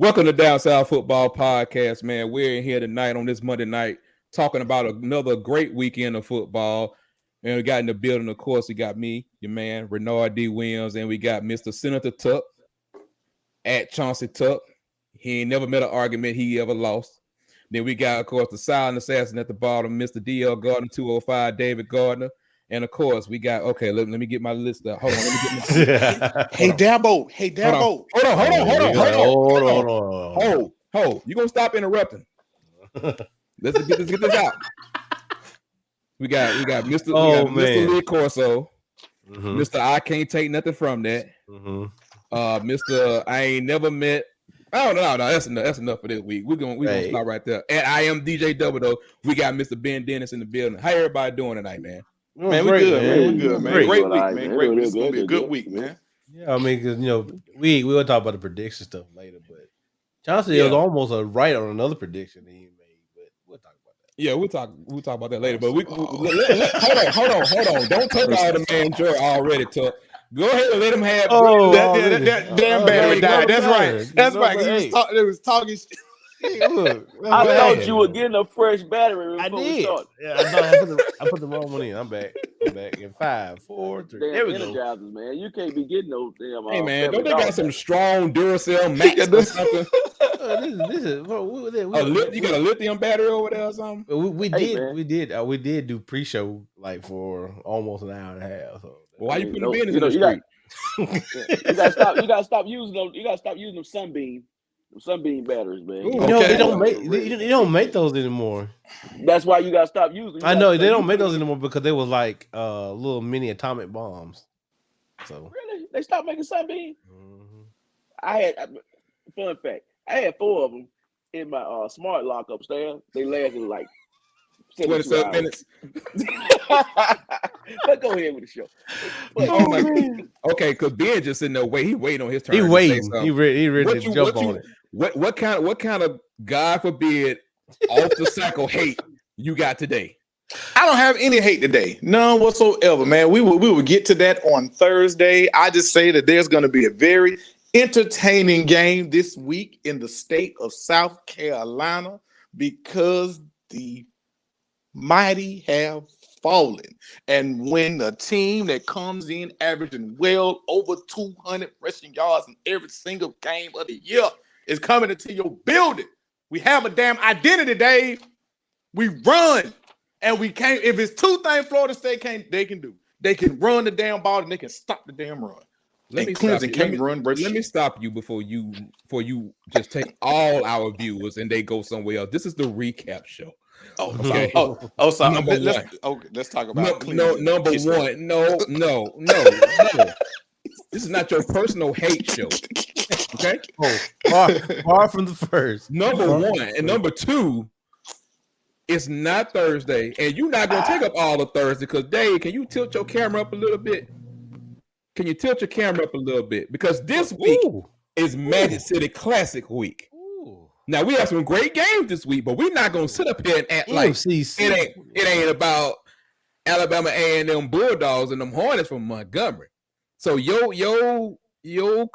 Welcome to Down South Football Podcast, man. We're in here tonight on this Monday night talking about another great weekend of football. And we got in the building, of course, we got me, your man, Renard D. Williams, and we got Mr. Senator Tuck at Chauncey Tuck. He ain't never met an argument he ever lost. Then we got, of course, the silent assassin at the bottom, Mr. D.L. Gardner, 205, David Gardner. And, of course, we got, okay, let me get my list up. Hold on, let me get my Hey, Dabo. Hold. You gonna stop interrupting? Let's get this out. We got Mr. Lee Corso, Mr. I can't take nothing from that. Mr. I ain't never met. Oh no, that's enough for this week. We're gonna stop right there. And I am DJ Double though. We got Mr. Ben Dennis in the building. How everybody doing tonight, man? Man, we're good, man. Great week, man. Great week. It's gonna be a good week, man. Yeah, I mean, because we will talk about the prediction stuff later, but Chauncey was almost right on another prediction that he made, but we'll talk about that. Yeah, we'll talk about that later. But hold on. Don't take all the man joy already, Tuck. Go ahead and let him have. That damn battery died. That's right. That's right. He was talking. Look, I thought you were getting a fresh battery. I did. Yeah, I put the wrong one in. I'm back. In 5, 4, 3. Damn, there we go. Man, you can't be getting those damn. Hey man, don't they got some strong Duracell Max or something? You got a lithium battery over there or something? We did do pre-show like for almost an hour and a half. So. Why you putting the business in the street? You gotta stop using them. You gotta stop using them sunbeam batteries, man. Ooh, they don't make those anymore. That's why you gotta stop using them. I know they don't make those anymore because they were like little mini atomic bombs. So really, they stopped making sunbeam. Fun fact, I had 4 of them in my smart lock upstairs. They lasted like 27 minutes. Let's go ahead with the show. Okay, because Ben just sitting there waiting on his turn. He waiting. He ready to jump on it. What kind of God forbid off the cycle hate you got today? I don't have any hate today, none whatsoever, man. We will get to that on Thursday. I just say that there's going to be a very entertaining game this week in the state of South Carolina because the mighty have fallen. And when a team that comes in averaging well over 200 rushing yards in every single game of the year is coming into your building, we have a damn identity, Dave. We run. And we can't. If it's 2 things Florida State they can do. They can run the damn ball and they can stop the damn run. Let me stop you before you just take all our viewers and they go somewhere else. This is the recap show. Okay. Sorry. Let's talk about number one. No. This is not your personal hate show. Okay. Far from the first. Number one and number 2. It's not Thursday, and you're not going to take up all of Thursday because, Dave, can you tilt your camera up a little bit? Can you tilt your camera up a little bit? Because this week is Magic City Classic week. Now, we have some great games this week, but we're not going to sit up here and act like it ain't about Alabama A&M Bulldogs and them Hornets from Montgomery. So, your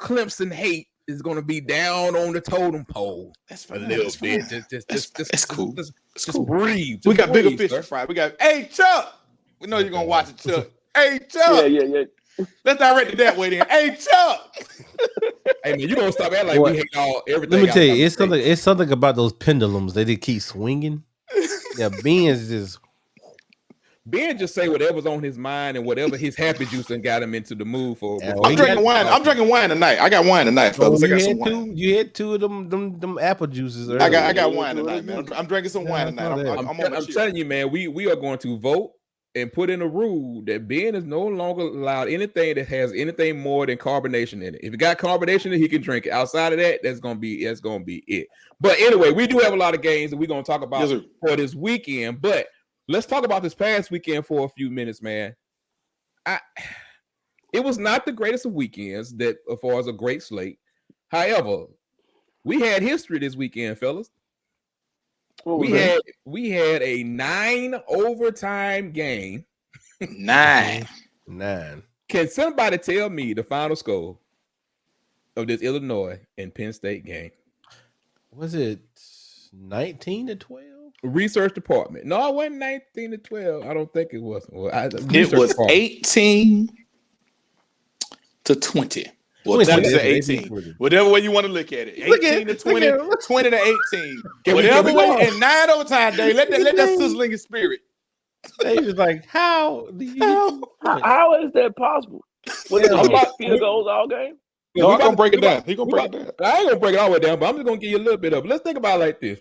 Clemson hate is going to be down on the totem pole. That's fine. A little bit. Just cool. Just breathe. We got bigger fish to fry. We got, hey, Chuck. We know you're going to watch it, Chuck. Hey, Chuck. Yeah. Let's direct it that way then. Hey, Chuck. Hey, man, you going to stop acting like we hate everything. Let me tell you, it's something about those pendulums. They keep swinging. Yeah, Ben just say whatever's on his mind and whatever his happy juice and got him into the mood for. I'm drinking wine. I'm drinking wine tonight. I got wine tonight, fellas. I got some wine. You had 2 of them apple juices earlier. I got wine tonight, man. I'm drinking some wine tonight. I'm telling you, man, we are going to vote and put in a rule that Ben is no longer allowed anything that has anything more than carbonation in it. If it got carbonation in it, he can drink it. Outside of that, that's gonna be it. But anyway, we do have a lot of games that we're gonna talk about for this weekend. But let's talk about this past weekend for a few minutes, man. It was not the greatest of weekends that as far as a great slate. However, we had history this weekend, fellas. We had a 9 overtime game. 9. Can somebody tell me the final score of this Illinois and Penn State game? Was it 19-12? Research department. No, it wasn't 19-12. I don't think it was. Well, It was 18-20. Well, 20 to 18. Whatever way you want to look at it. 18-20, 20 to 18. Whatever way. And 9 overtime day. Let that sizzle in your spirit. They was like, how do you how is that possible? Was it field goals all game? No, I'm gonna break it down. He's gonna break it down. I ain't gonna break it all the way down, but I'm just gonna give you a little bit of it. Let's think about it like this.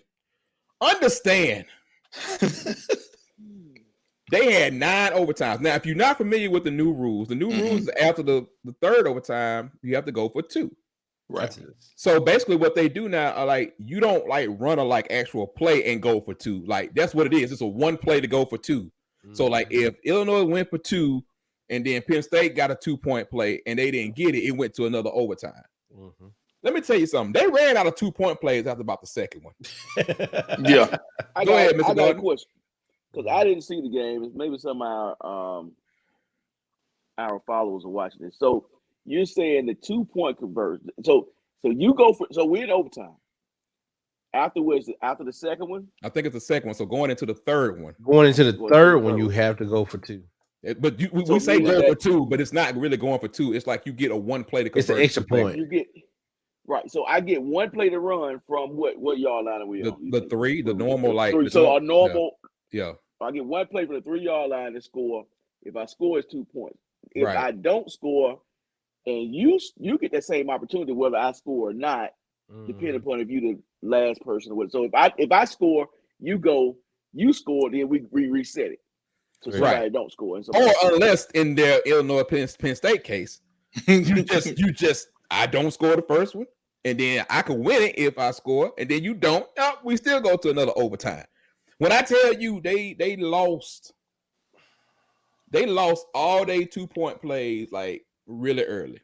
Understand. They had 9 overtimes. Now, if you're not familiar with the new rules is after the third overtime, you have to go for 2. Right. So basically what they do now are like, you don't like run a like actual play and go for 2. Like that's what it is. It's a 1 play to go for 2. So like if Illinois went for 2 and then Penn State got a 2-point play and they didn't get it, it went to another overtime. Let me tell you something. They ran out of 2-point plays after about the second one. Yeah. Go ahead, Mr. I got Gordon. a question. Because I didn't see the game. Maybe some of our followers are watching this. So you're saying the 2-point conversion. So you go for, so we're in overtime. After the second one? I think it's the second one. So going into the third one. Going into the third one, you have to go for 2. But we say go for 2, but it's not really going for 2. It's like you get a 1 play to convert. It's an extra point. You get right. So I get 1 play to run from what yard line are we on? The 3, the normal like. So a normal. Yeah. I get 1 play from the 3-yard line to score. If I score, it's 2 points. If I don't score, and you get that same opportunity whether I score or not, depending upon if you the last person or what. So if I score, you go, you score, then we reset it. So somebody don't score. And or unless in their Illinois Penn State case, you just I don't score the first one, and then I can win it if I score, and then you don't. We still go to another overtime. When I tell you they lost all their 2-point plays like really early.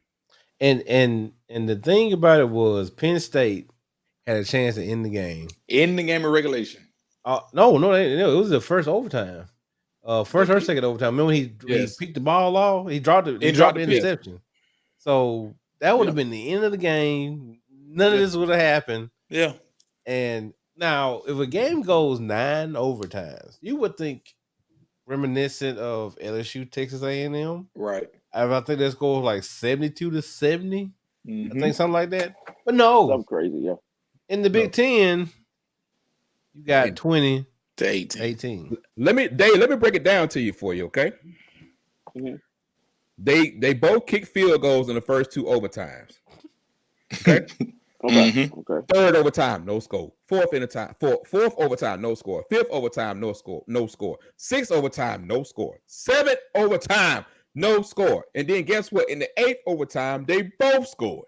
And the thing about it was Penn State had a chance to end the game. In the game of regulation. No, it was the first overtime. First or second overtime. Remember he picked the ball off? He dropped it. He dropped the interception. So that would have been the end of the game. None of this would have happened. Yeah. And now, if a game goes 9 overtimes, you would think reminiscent of LSU, Texas A&M. Right. I think that score was like 72-70. I think something like that. But no. Something crazy, yeah. In the Big Ten, you got 20 to 18. Let me break it down to you for you, okay? They both kick field goals in the first 2 overtimes. Okay? Okay. Third overtime, no score. Fourth overtime, no score. Fifth overtime, no score. Sixth overtime, no score. Seventh overtime, no score. And then guess what? In the 8th overtime, they both scored.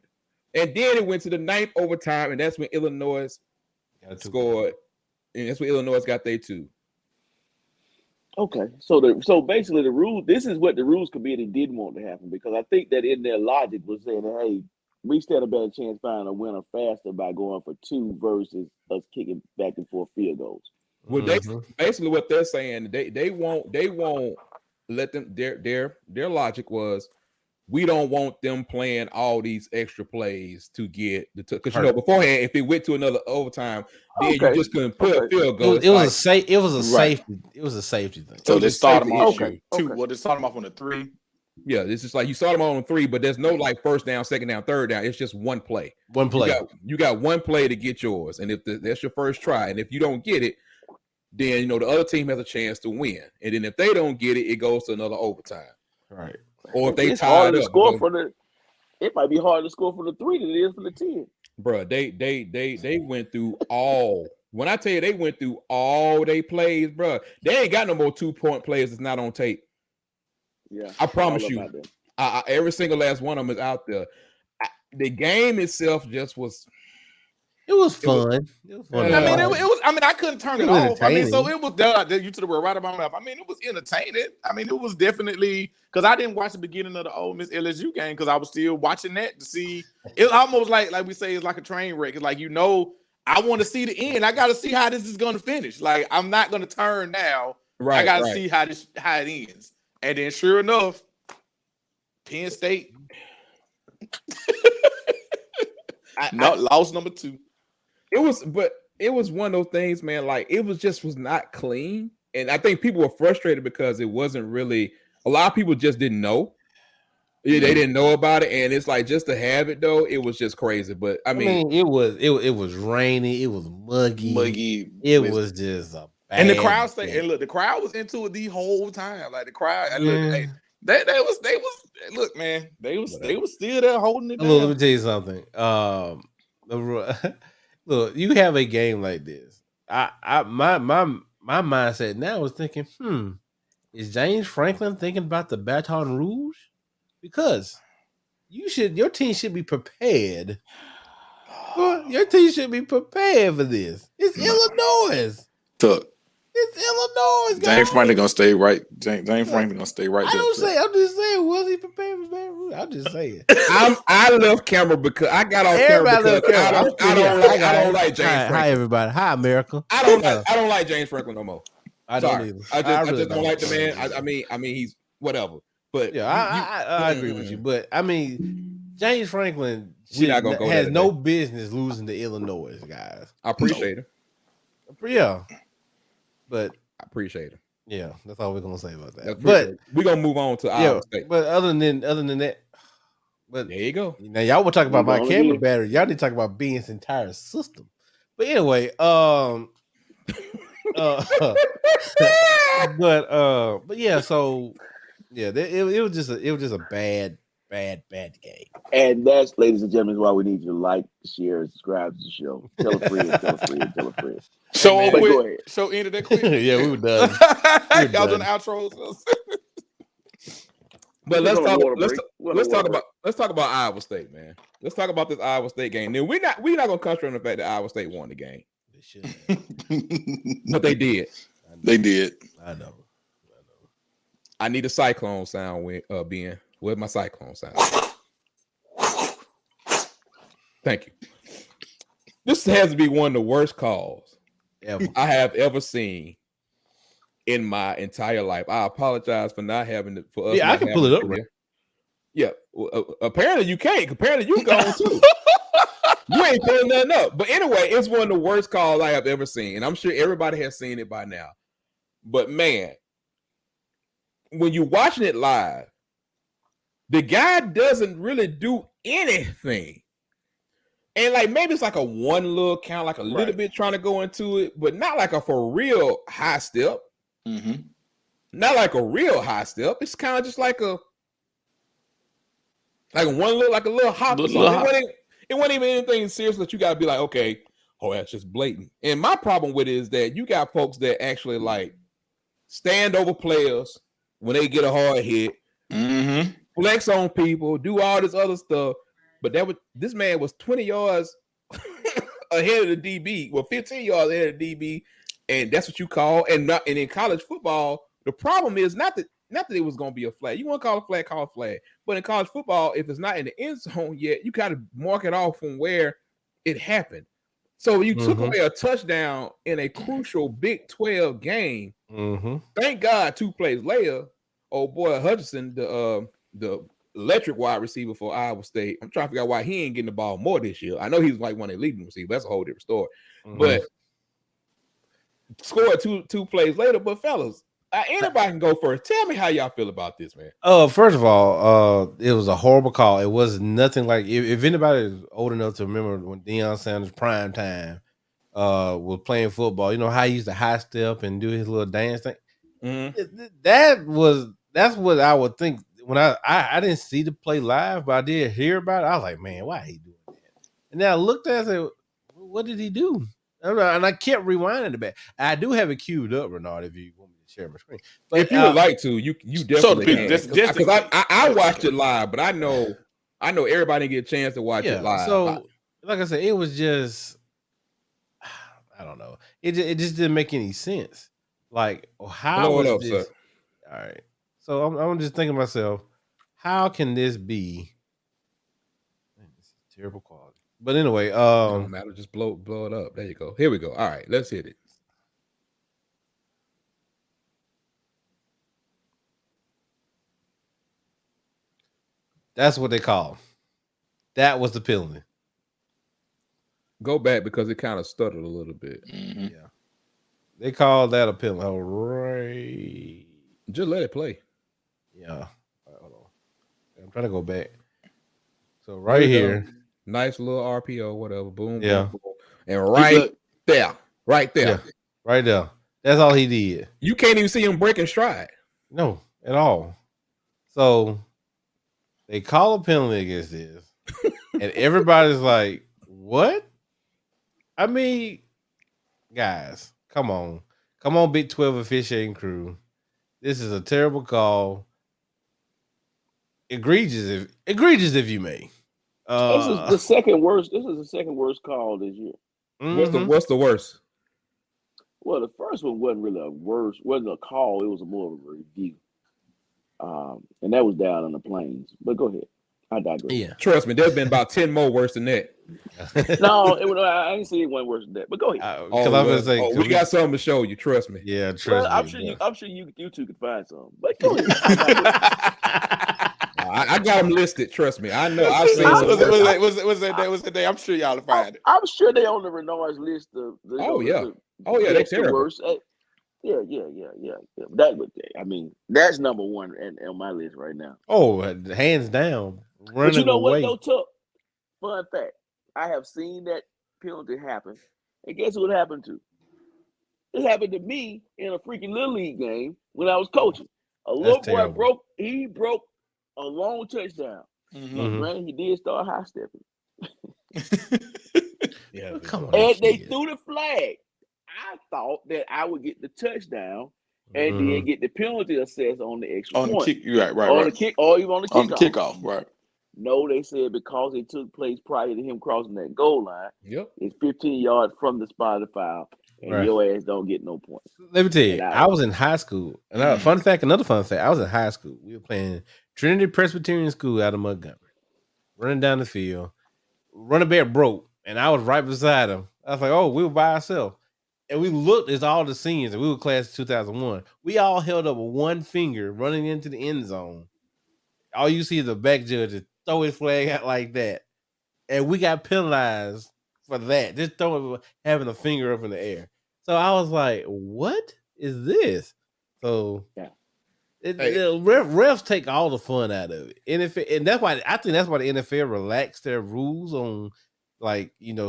And then it went to the 9th overtime, and that's when Illinois scored. And that's when Illinois got their 2. Okay. So basically the rule, this is what the rules committee didn't want to happen, because I think that in their logic was saying, hey, we stand a better chance finding a winner faster by going for 2 versus us kicking back and forth field goals. Well, basically what they're saying, they won't let them. Their logic was, we don't want them playing all these extra plays to get the because beforehand, if it went to another overtime, then you just couldn't put a field goal. It was a safety thing. So they start them off 2. Well, they start them off on the 3. Yeah, it's just like you start them on 3, but there's no like first down, second down, third down. It's just 1 play. You got 1 play to get yours, and if that's your first try, and if you don't get it, then the other team has a chance to win. And then if they don't get it, it goes to another overtime. Right. Or if they it's hard to up, score for the. It might be harder to score for the 3 than it is for the 10. Bro, they went through all. When I tell you they went through all they plays, bro, they ain't got no more 2-point plays that's not on tape. Yeah, I promise you, every single last one of them is out there. The game itself just was. It was fun. I couldn't turn it off. I mean, so it was you to the word right about my mouth. I mean, it was entertaining. I mean, it was definitely, because I didn't watch the beginning of the Ole Miss LSU game because I was still watching that to see. It's almost like we say, it's like a train wreck. It's like, I want to see the end. I got to see how this is going to finish. Like, I'm not going to turn now. Right. I got to see how it ends. And then, sure enough, Penn State lost number 2. it was one of those things, man. Like it was not clean, and I think people were frustrated because it wasn't really. A lot of people just didn't know. They didn't know about it, and it's like just to have it though, it was just crazy. But I mean it was rainy, it was muggy. It was just a bad and the crowd day. stayed. And look, the crowd was into it the whole time. Like the crowd, look, hey, they was look, man, they was still there holding it down. Let me tell you something. Look, you have a game like this. My mindset now is thinking, is James Franklin thinking about the Baton Rouge? Because your team should be prepared. Your team should be prepared for this. It's Illinois. Look, it's Illinois. Guys. James Franklin gonna stay right. James Franklin gonna stay right. I'm just saying. Was he prepared for Baton Rouge? I'm just saying. I love camera because I got off camera because I don't like James Franklin. Hi everybody. Hi America. I don't like James Franklin no more. I don't either. I just don't like the man. I mean he's whatever. But yeah, I agree with you. But I mean, James Franklin has no business losing to Illinois, guys. I appreciate him. Yeah, but I appreciate him. Yeah, that's all we're gonna say about that. But we're gonna move on to Iowa State. But other than that, but there you go. Now y'all were talking about my camera battery. Y'all need to talk about Ben's entire system. But anyway, but yeah, so yeah, it was just a bad game. And that's, ladies and gentlemen, why we need you to like, share, and subscribe to the show. Tell a friend, tell a friend, tell a friend. So ended that quick. Yeah, we were done. Y'all done outros. But let's talk about Iowa State, man. Let's talk about this Iowa State game. Then we're not gonna concentrate on the fact that Iowa State won the game. They should, but they did. They did. I know. I need a cyclone sound with Ben. Where's my cyclone sound? Thank you. This has to be one of the worst calls I have ever seen in my entire life. I apologize for not having it for us. Yeah, I can pull it up. Right? Yeah, apparently you can't. Apparently you going too. You ain't pulling nothing up. But anyway, it's one of the worst calls I have ever seen, and I'm sure everybody has seen it by now. But man, when you're watching it live, the guy doesn't really do anything. And like maybe it's like a one little count, like a little bit trying to go into it, but not like a for real high step. Mm-hmm. Not like a real high step. It's kind of just like a little hop. It wasn't even anything serious that you gotta be like, okay, that's just blatant. And my problem with it is that you got folks that actually like stand over players when they get a hard hit, flex on people, do all this other stuff. But this man was 20 yards ahead of the DB, 15 yards ahead of the DB, and that's what you call. And in college football, the problem is not that it was going to be a flag. You want to call a flag. But in college football, if it's not in the end zone yet, you got to mark it off from where it happened. So you took away a touchdown in a crucial Big 12 game. Thank God 2 plays later, old boy Hutchinson, the electric wide receiver for Iowa State. I'm trying to figure out why he ain't getting the ball more this year. I know he's like one of the leading receivers. That's a whole different story. But scored two plays later. But fellas, anybody can go first. Tell me how y'all feel about this, man. First of all, it was a horrible call. It was nothing like if anybody is old enough to remember when Deion Sanders prime time was playing football, you know how he used to high step and do his little dance thing. That's what I would think. When I didn't see the play live, but I did hear about it. I was like, man, why he doing that? And then I looked at it and said, what did he do? And I kept rewinding it back. I do have it queued up, Renard, if you want me to share my screen. But if you would like to, you definitely can. Because I watched it live, but I know everybody didn't get a chance to watch it live. So, like I said, it was just, I don't know. It just didn't make any sense. Like, how was this? Sir. All right. So I'm just thinking to myself, how can this be? Man, this is terrible quality. But anyway, it don't matter. Just blow it up. There you go. Here we go. All right, let's hit it. That's what they call. That was the penalty. Go back because it kind of stuttered a little bit. Mm-hmm. Yeah. They call that a penalty. All right. Just let it play. Yeah. Hold on. I'm trying to go back. So right here. Nice little RPO, whatever. Boom, yeah. boom, boom. And right there. Yeah. Right there. That's all he did. You can't even see him breaking stride. No, at all. So they call a penalty against this. And everybody's like, what? I mean, guys, come on. Come on, Big 12 officiating crew. This is a terrible call. Egregious if you may. This is the second worst. This is the second worst call this year. Mm-hmm. What's the worst? Well, the first one wasn't really wasn't a call. It was more of a review. And that was down on the plains. But go ahead. I digress. Yeah. Trust me, there's been about 10 more worse than that. No, I didn't see one worse than that. But go ahead. We got something to show you. Trust me. Yeah, trust me. I'm sure you two could find some. But go ahead. I got them listed. Trust me. I know. I've seen. Was that day? I'm sure y'all will find it. I'm sure they on the Renard's list. They're terrible. Worst. Yeah. I mean, that's number one on my list right now. Oh, hands down. But you know what, though, Tuck? Fun fact. I have seen that penalty happen. And guess what happened to? It happened to me in a freaking Little League game when I was coaching. A little boy broke a long touchdown. Mm-hmm. Granted, he did start high stepping. Yeah, come on. And they threw the flag. I thought that I would get the touchdown and then get the penalty assessed on the extra point. The kick, right. The kick, or even on the kickoff. On the kickoff, right. No, they said because it took place prior to him crossing that goal line, it's 15 yards from the spot of the foul, and your ass don't get no points. Let me tell you, I was in high school. And another fun fact, I was in high school. We were playing Trinity Presbyterian School out of Montgomery. Running down the field. Running back broke, and I was right beside him. I was like, oh, we were by ourselves. And we looked at all the seniors, and we were class of 2001. We all held up one finger running into the end zone. All you see is the back judge throw his flag out like that. And we got penalized for that. Just having a finger up in the air. So I was like, what is this? So the refs take all the fun out of it. And that's why I think that's why the NFL relaxed their rules on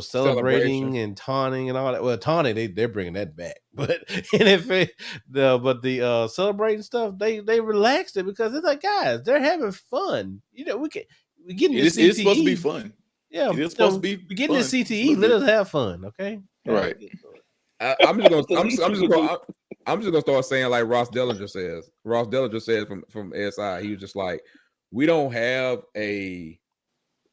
celebrating and taunting and all that. Well, taunting, they're bringing that back. But NFL, the celebrating stuff, they relaxed it because it's like, guys, they're having fun. We're getting the CTE. It's supposed to be fun. Yeah, it's supposed to be we're getting the CTE. Let us have fun, okay? Right. I'm just gonna start saying like Ross Dellinger says. Ross Dellinger said from SI, he was just like, we don't have a.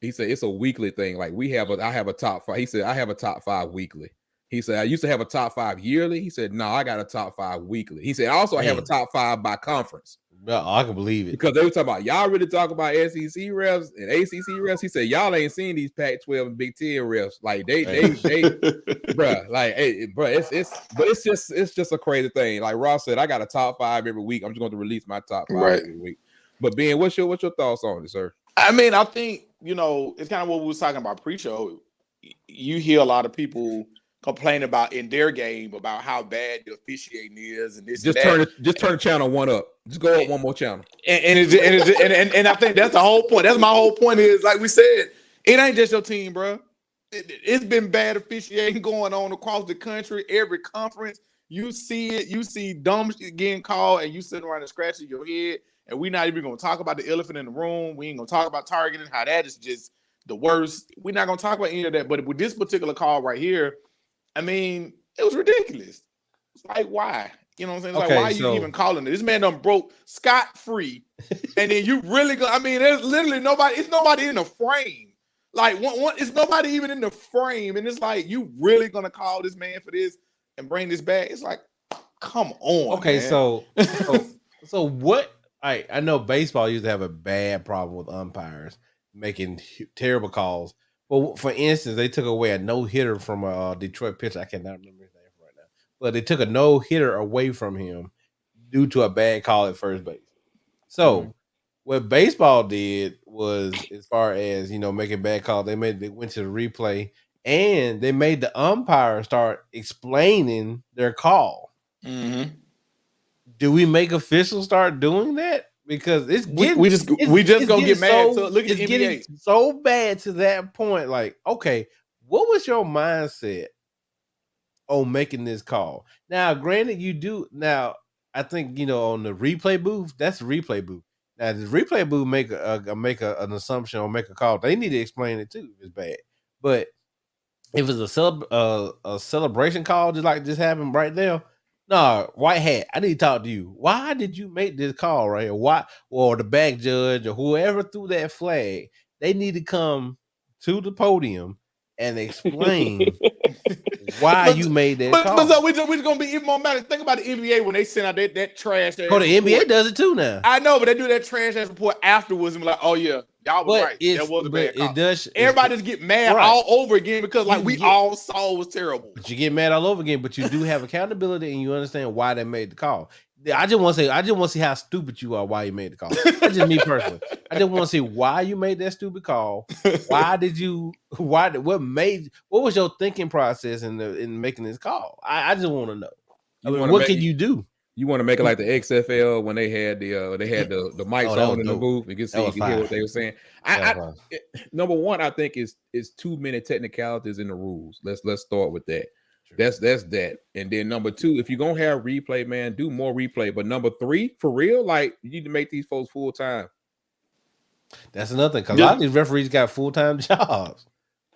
He said it's a weekly thing. Like I have a top 5. He said I have a top 5 weekly. He said I used to have a top 5 yearly. He said no, I got a top 5 weekly. He said also I have a top 5 by conference. No, I can believe it because they were talking about y'all really talk about SEC refs and ACC refs. He said y'all ain't seen these Pac-12 and Big 10 refs. Like they bruh. Like it's just a crazy thing. Like Ross said, I got a top 5 every week. I'm just going to release my top 5 every week. But Ben, what's your thoughts on it, sir? I mean, I think it's kind of what we was talking about pre-show. You hear a lot of people complain about in their game about how bad the officiating is, and this. Just turn channel 1 up. Just go up one more channel. And I think that's the whole point. That's my whole point. Is like we said, it ain't just your team, bro. It's been bad officiating going on across the country. Every conference, you see it. You see dumb shit getting called, and you sitting around and scratching your head. And we're not even going to talk about the elephant in the room. We ain't going to talk about targeting, how that is just the worst. We're not going to talk about any of that. But with this particular call right here, I mean, it was ridiculous. It's like, why? You know what I'm saying? It's like, why are you even calling it? This man done broke scot-free. And then you really go, I mean, there's literally nobody. It's nobody in the frame. Like, it's nobody even in the frame. And it's like, you really going to call this man for this and bring this back? It's like, come on, okay, man. So what? I know baseball used to have a bad problem with umpires making terrible calls. Well, for instance, they took away a no-hitter from a Detroit pitcher. I cannot remember his name right now. But they took a no-hitter away from him due to a bad call at first base. So what baseball did was, as far as, making bad calls, they went to the replay and they made the umpire start explaining their call. Mm-hmm. Do we make officials start doing that? Because it's getting, we just gonna get mad. So look at the NBA. Getting so bad to that point. Like, okay, what was your mindset on making this call? Now, granted, you do now. I think on the replay booth, that's the replay booth. Now, the replay booth make an assumption or make a call. They need to explain it too if it's bad. But if it's a celebration call, just happened right there. No, white hat. I need to talk to you. Why did you make this call right here? Why, or the back judge or whoever threw that flag? They need to come to the podium and explain why you made that call. But so we're just gonna be even more mad. Think about the NBA when they send out that trash. Oh, the NBA does it too now. I know, but they do that trash ass report afterwards and be like, "Oh yeah, y'all was right. That was a bad call." It does. Everybody just get mad all over again because we all saw it was terrible. But you get mad all over again. But you do have accountability and you understand why they made the call. I just want to see how stupid you are. Why you made the call? That's just me personally. I just want to see why you made that stupid call. Why did you? What was your thinking process in making this call? I just want to know. What can you do? You want to make it like the XFL when they had the mics on in the booth. You can see, you can hear what they were saying. Number one, I think is too many technicalities in the rules. Let's start with that. That's that. And then number two, if you're gonna have replay, man, do more replay. But number three, for real, like you need to make these folks full time. That's another thing, because a lot of these referees got full-time jobs.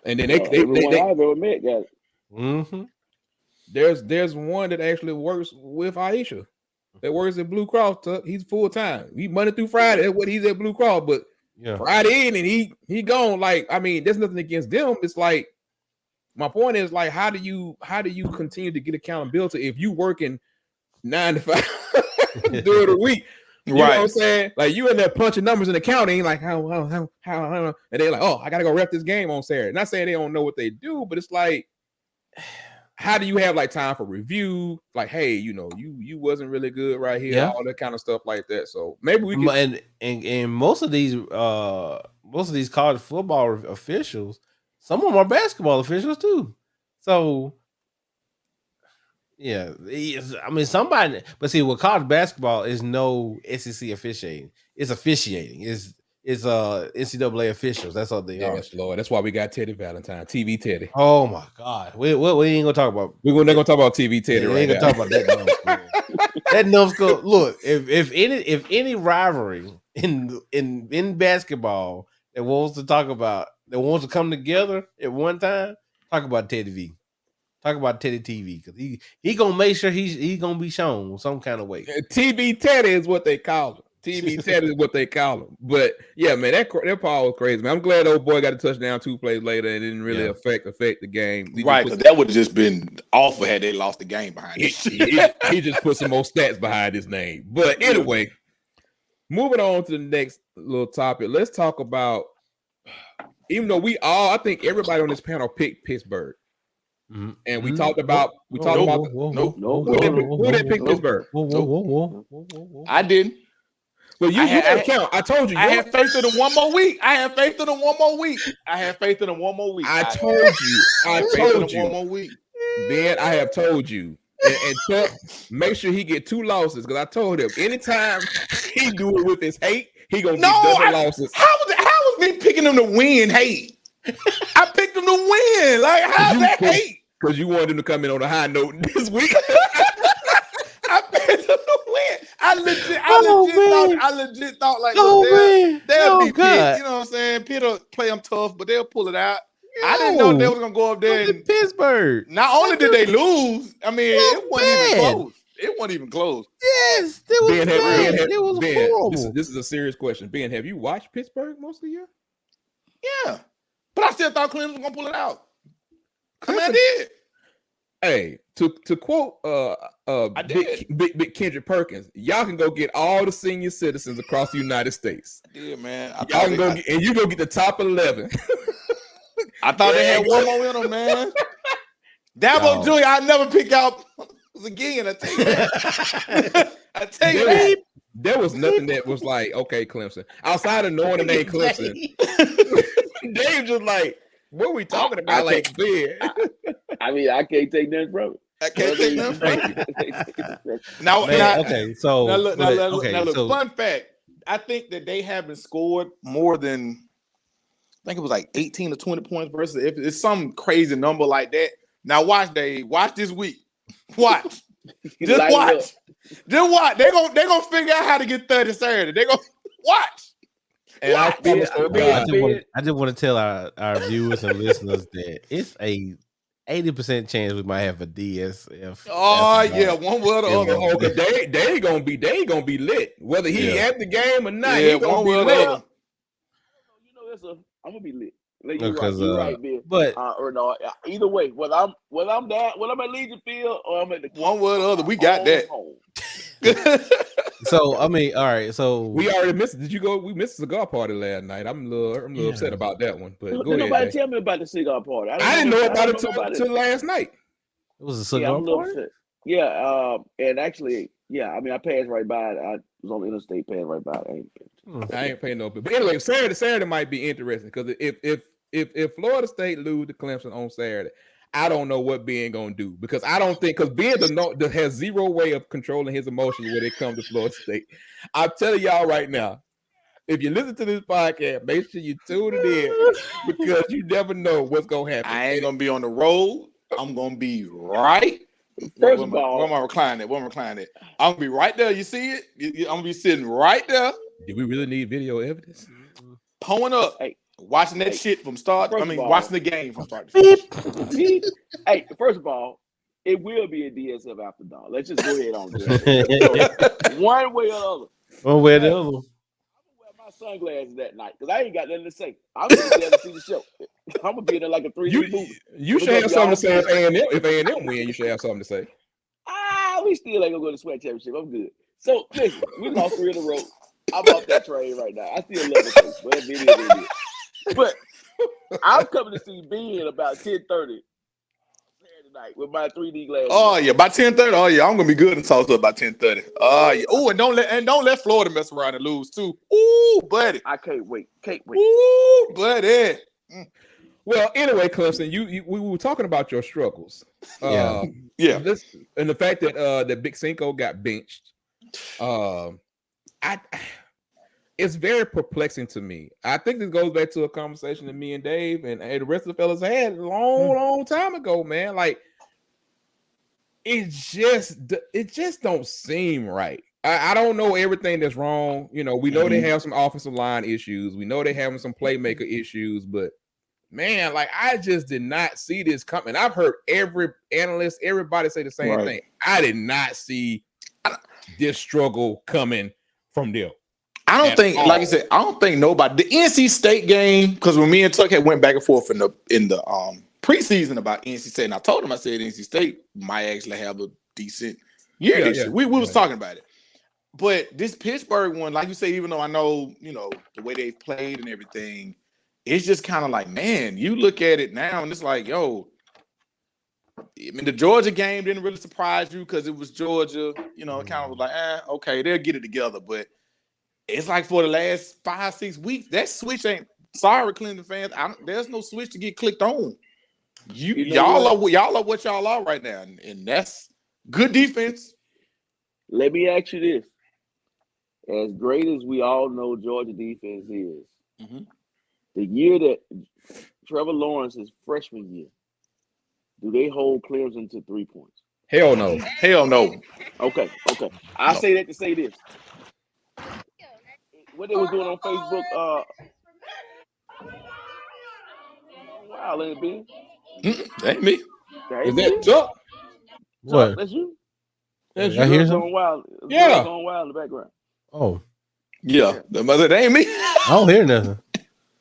And then they ever admit that. Mm-hmm. There's one that actually works with Aisha. That works at Blue Cross. He's full-time. He Monday through Friday. That's what he's at Blue Cross. But Friday in and he gone. Like, I mean, there's nothing against them. It's like, my point is, like, how do you continue to get accountability if you working 9 to 5 during the week? You know what I'm saying? Like, you in there punching numbers in accounting, like how, and they're like, oh, I gotta go ref this game on Saturday. Not saying they don't know what they do, but it's like, how do you have like time for review? Like, hey, you wasn't really good right here, all that kind of stuff like that. So maybe we can. And most of these college football officials. Some of them are basketball officials too. So, yeah, I mean, somebody. But see, with college basketball is no SEC officiating. It's officiating. It's NCAA officials. That's all they are. Yes, Lord. That's why we got Teddy Valentine, TV Teddy. Oh my God, we ain't gonna talk about. We're not gonna talk about TV Teddy. We ain't gonna talk about that. That numbskull. Look, if any rivalry in basketball that wants to talk about. That wants to come together at one time, talk about Teddy V. Talk about Teddy TV because he gonna make sure he's gonna be shown some kind of way. TV Teddy is what they call him. TV Teddy is what they call him. But yeah, man, that Paul was crazy, man. I'm glad old boy got a touchdown 2 plays later and didn't really affect the game. Right, because that would have just been awful had they lost the game behind it. He just put some more stats behind his name. But anyway, moving on to the next little topic, let's talk about. Even though I think everybody on this panel picked Pittsburgh, and we talked about who didn't pick Pittsburgh. I didn't. Well, you didn't count. I told you. I have faith in them one more week. I told you. One more week. Ben, I have told you. And Chuck, make sure he get 2 losses because I told him anytime he do it with his hate, he gonna get double losses. How was me picking him to win hate? I picked him to win. Like, how's that hate? Because you wanted him to come in on a high note this week. I picked him to win. I legit thought like they'll be Pitt. You know what I'm saying? Pitt will play them tough, but they'll pull it out. I didn't know they was gonna go up there and Pittsburgh. Not only did they lose, I mean, it wasn't even close. Yes, it was bad. It was horrible. This is a serious question. Ben, have you watched Pittsburgh most of the year? Yeah, but I still thought Clemson was gonna pull it out. I did. Hey, to quote big Kendrick Perkins, y'all can go get all the senior citizens across the United States. Yeah, man. Y'all can go and you go get the top 11. I thought they had one more in them, man. Dabo Jr., I never pick out again. I tell you that. There was nothing that was like, okay, Clemson. Outside of knowing the name Clemson, Dave just like, What are we talking about? Like beer? I mean, I can't take nothing from it. I can't take nothing from it. Now, look. Fun fact: I think that they haven't scored more than I think it was like 18 or 20 points versus if it's some crazy number like that. Now watch, Dave. Watch this week. Watch. Just watch. Just watch. They're gonna figure out how to get 30 Saturday. They're gonna watch. And I just want to tell our viewers and listeners that it's a 80% chance we might have a DSF. Oh yeah, one way or the other. Oh, cause they gonna be lit, whether he at the game or not. Yeah, one way or the other. I'm gonna be lit. You're right, man. But or no, either way, whether I'm down, whether I'm at Legion Field or I'm at the one way or the other, we got that. So I mean, all right. So we already missed. Did you go? We missed a cigar party last night. I'm a little upset about that one. But go ahead. Nobody tell me about the cigar party. I didn't know about it till last night. It was a cigar party. Yeah, and actually, yeah. I mean, I passed right by it. I was on the interstate, passed right by it. I ain't paying no bill. But anyway, Saturday might be interesting because if Florida State lose to Clemson on Saturday, I don't know what Ben gonna do because I don't think because Ben has zero way of controlling his emotions when it comes to Florida State. I'm telling y'all right now, if you listen to this podcast, make sure you tune it in because you never know what's gonna happen. I ain't gonna be on the road. I'm gonna be right. First of all, where am I reclining it? I'm gonna be right there. You see it? I'm gonna be sitting right there. Do we really need video evidence? Pulling up. Hey. Watching that shit from start. Watching the game from start to finish. Hey, first of all, it will be a DSF after dark. Let's just go ahead on this. One way or the other. One way or the other. I'm gonna wear my sunglasses that night because I ain't got nothing to say. I'm gonna be there to see the show. I'm gonna be in there like a 3D movie. You should have something to say if A&M win. You should have something to say. We still ain't gonna go to the sweat championship. I'm good. So listen, we lost 3 in a row. I'm off that train right now. I still love it, but it is. But I'm coming to see Ben about 10:30 Saturday night with my 3D glasses. Oh yeah, by 10:30. Oh yeah, I'm gonna be good and talk to about 10:30. Oh yeah. Oh, and don't let Florida mess around and lose too. Ooh, buddy. I can't wait. Ooh, buddy. Well, anyway, Clemson, we were talking about your struggles. Yeah. And the fact that Big Cinco got benched. It's very perplexing to me. I think this goes back to a conversation that me and Dave and the rest of the fellas had a long time ago, man. Like it just don't seem right. I don't know everything that's wrong. You know, we know they have some offensive line issues. We know they're having some playmaker issues, but man, like I just did not see this coming. I've heard every analyst, everybody say the same thing. I did not see this struggle coming from them. I don't think, like I said, I don't think nobody. The NC State game, because when me and Tuck had went back and forth in the preseason about NC State, and I told him, I said NC State might actually have a decent year this year. We was talking about it. But this Pittsburgh one, like you say, even though I know, the way they played and everything, it's just kind of like, man, you look at it now and it's like, yo, I mean, the Georgia game didn't really surprise you because it was Georgia, it kind of was like, okay, they'll get it together. But it's like for the last 5-6 weeks, that switch ain't. Sorry, Clemson fans. There's no switch to get clicked on. Y'all are what y'all are right now, and that's good defense. Let me ask you this: as great as we all know Georgia defense is, the year that Trevor Lawrence's freshman year, do they hold Clemson to 3 points? Hell no. Hell no. Okay. I say that to say this. What they was doing on Facebook, wow, ain't it been? Ain't me. Is that Chuck? What? That's you. That's I hear going wild. Yeah. Going wild in the background. Oh. Yeah. That ain't me. I don't hear nothing.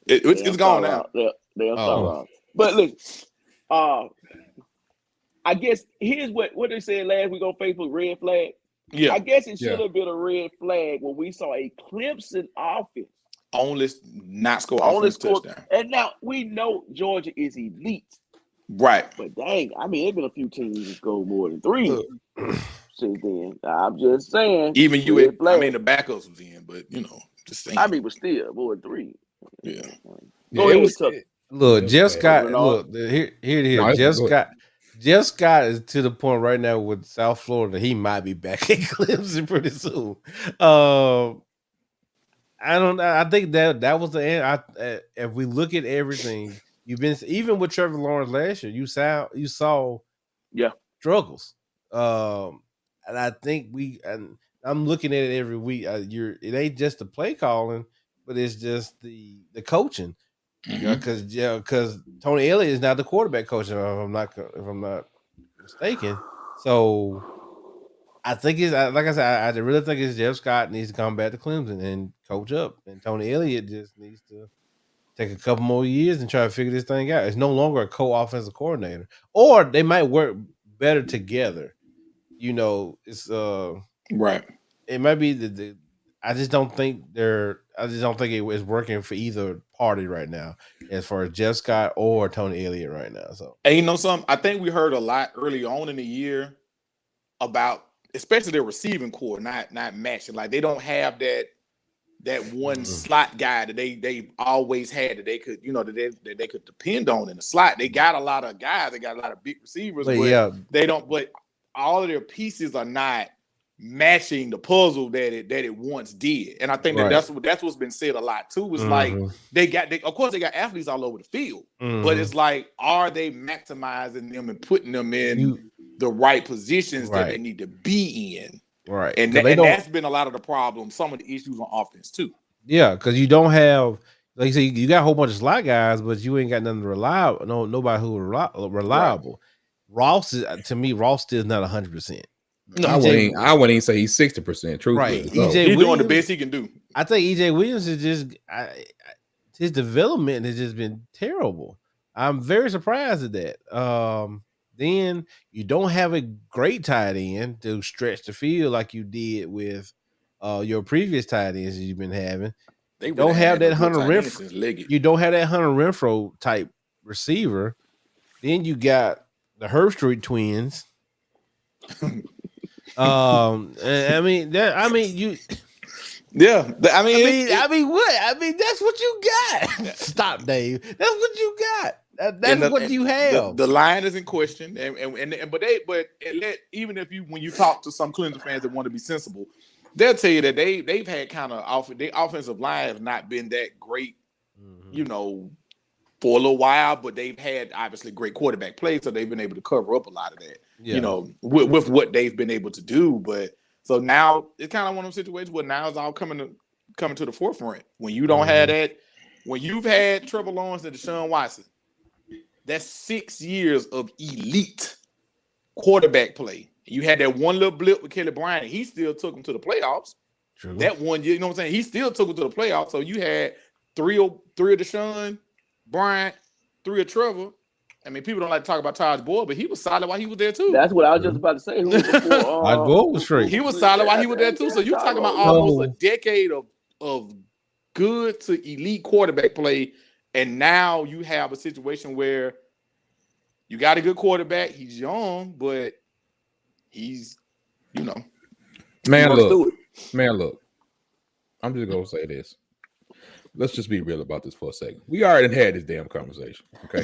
It's gone now. They'll start off. But look, I guess here's what they said last week on Facebook, red flag. Yeah. I guess it should have been a red flag when we saw a Clemson offense. Only not score offense touchdown. And now we know Georgia is elite. Right. But dang, I mean, there's been a few teams that scored more than 3 since then. I'm just saying. Even the backups was in, but just saying. I mean, but still, more than 3. Yeah. Go ahead, Look, Jeff Scott. Look, here it is. No, Jeff Scott is to the point right now with South Florida. He might be back in Clemson pretty soon. I don't know. I think that was the end. If we look at everything, you've been even with Trevor Lawrence last year, you saw struggles. And I think I'm looking at it every week. It ain't just the play calling, but it's just the coaching. Because Tony Elliott is now the quarterback coach, if I'm not mistaken. So I think it's like I said, I really think it's Jeff Scott needs to come back to Clemson and coach up, and Tony Elliott just needs to take a couple more years and try to figure this thing out. It's no longer a co-offensive coordinator, or they might work better together. It's right. It might be I just don't think it was working for either party right now, as far as Jeff Scott or Tony Elliott right now. So, and something, I think we heard a lot early on in the year about, especially their receiving core not matching. Like they don't have that one slot guy that they always had that they could that they could depend on in the slot. They got a lot of guys, they got a lot of big receivers, but they don't. But all of their pieces are not matching the puzzle that it once did. And I think that's what's been said a lot too. Is like of course they got athletes all over the field, but it's like, are they maximizing them and putting them in the right positions that they need to be in? Right. And that's been a lot of the problem, some of the issues on offense too. Yeah, because you don't have, like you say, you got a whole bunch of slot guys, but you ain't got nothing reliable. Nobody who reliable. Ross still is not 100%. No, I wouldn't even say he's 60%. Truthfully, right? He's doing the best he can do. I think EJ Williams is just his development has just been terrible. I'm very surprised at that. Then you don't have a great tight end to stretch the field like you did with your previous tight ends you've been having. They don't have that Hunter Renfrow. You don't have that Hunter Renfrow type receiver. Then you got the Herbstreit twins. I mean, that's what you got. Stop, Dave. That's what you got. That's what you have. The line is in question, even if when you talk to some Clemson fans that want to be sensible, they'll tell you that they've had kind of their offensive line has not been that great, for a little while, but they've had obviously great quarterback play, so they've been able to cover up a lot of that. With what they've been able to do. But so now it's kind of one of those situations where now it's all coming to the forefront. When you don't have that, when you've had Trevor Lawrence and Deshaun Watson, that's 6 years of elite quarterback play. You had that one little blip with Kelly Bryant, and he still took them to the playoffs. True. That one year, you know what I'm saying? He still took them to the playoffs. So you had three of Deshaun, Bryant, 3 of Trevor. I mean, people don't like to talk about Taj Boyd, but he was solid while he was there too. That's what I was just about to say. Taj Boyd was straight. He was solid while he was there too. So you're talking about almost a decade of good to elite quarterback play, and now you have a situation where you got a good quarterback. He's young, but he's, Man, look. I'm just gonna say this. Let's just be real about this for a second. We already had this damn conversation, okay?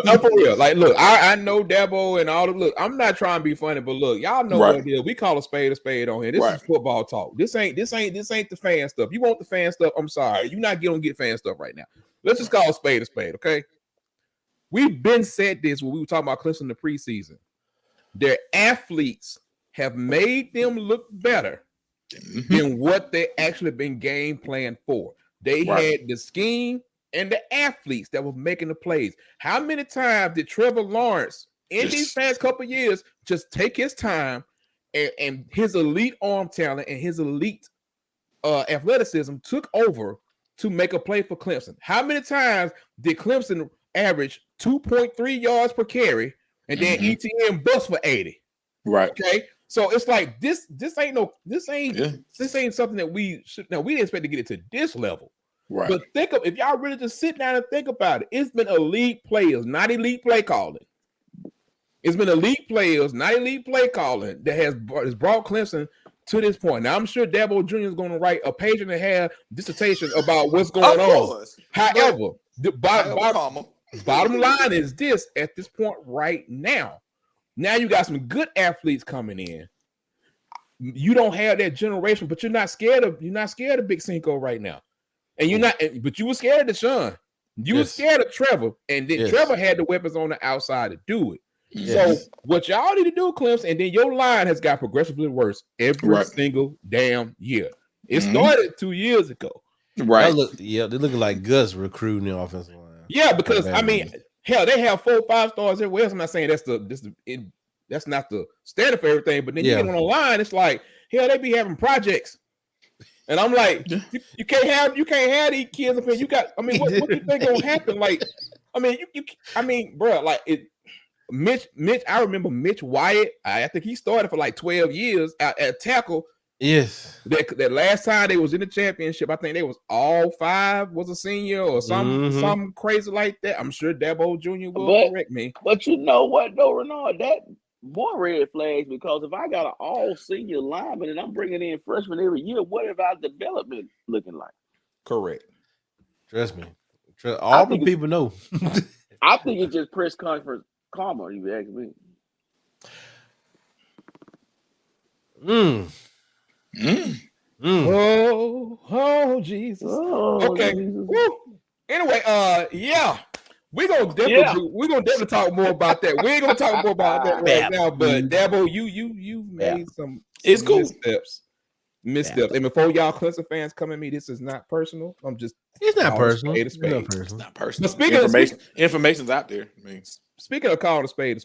I'm for real. Like, look, I know Dabo and all the look. I'm not trying to be funny, but look, y'all know what it is. We call a spade on here. This is football talk. This ain't the fan stuff. You want the fan stuff? I'm sorry, you're not gonna get fan stuff right now. Let's just call a spade, okay? We've been said this when we were talking about Clemson in the preseason. Their athletes have made them look better than what they actually been game planned for. They had the scheme and the athletes that were making the plays. How many times did Trevor Lawrence in these past couple of years just take his time and his elite arm talent and his elite athleticism took over to make a play for Clemson? How many times did Clemson average 2.3 yards per carry and then ETN bust for 80? Right. Okay. So it's like this ain't something that we should. Now we didn't expect to get it to this level, right? But if y'all really just sit down and think about it, it's been elite players, not elite play calling. It's been elite players, not elite play calling, that has brought Clemson to this point. Now I'm sure Dabo Jr. is going to write a page and a half dissertation about what's going on. However, The bottom line is this at this point right now. Now you got some good athletes coming in. You don't have that generation, but you're not scared of Big Cinco right now. And you're not, but you were scared of Deshaun. You were scared of Trevor, and then Trevor had the weapons on the outside to do it. So what y'all need to do, Clemson, and then your line has got progressively worse every single damn year. It started 2 years ago. Right. They're looking like Gus recruiting the offensive line. Yeah, because I mean, hell, they have 4 or 5 stars everywhere else. I'm not saying that's not the standard for everything, but then you get on the line, it's like, hell, they be having projects. And I'm like, you can't have these kids up here. You got, I mean, what you think gonna happen? Like, I mean, bro, like Mitch, I remember Mitch Wyatt. I think he started for like 12 years at tackle. Yes. That last time they was in the championship, I think they was all 5 was a senior or something crazy like that. I'm sure Dabo Jr. will correct me. But you know what, though, Renard, that more red flags, because if I got an all senior lineman and I'm bringing in freshmen every year, what if our development looking like? Correct. Trust me. All the people know. I think it's just press conference karma, you ask me. Oh, Jesus. Okay. Jesus. Anyway, we're gonna definitely talk more about that. We ain't gonna talk more about that right now, but Dabo, you made some cool missteps. And before y'all Clemson fans come at me, this is not personal. It's not personal. It's not personal. But speaking information's out there. I mean, speaking of calling a spade.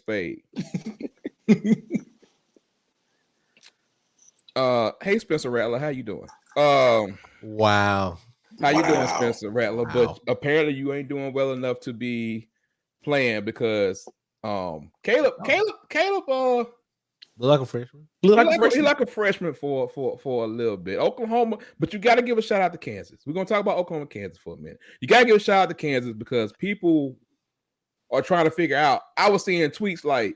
Hey Spencer Rattler, how you doing? Wow. How you doing, Spencer Rattler? Wow. But apparently you ain't doing well enough to be playing because Caleb look like a freshman. He like a freshman for a little bit. Oklahoma, but you got to give a shout out to Kansas. We're gonna talk about Oklahoma, Kansas for a minute. You got to give a shout out to Kansas because people are trying to figure out. I was seeing tweets like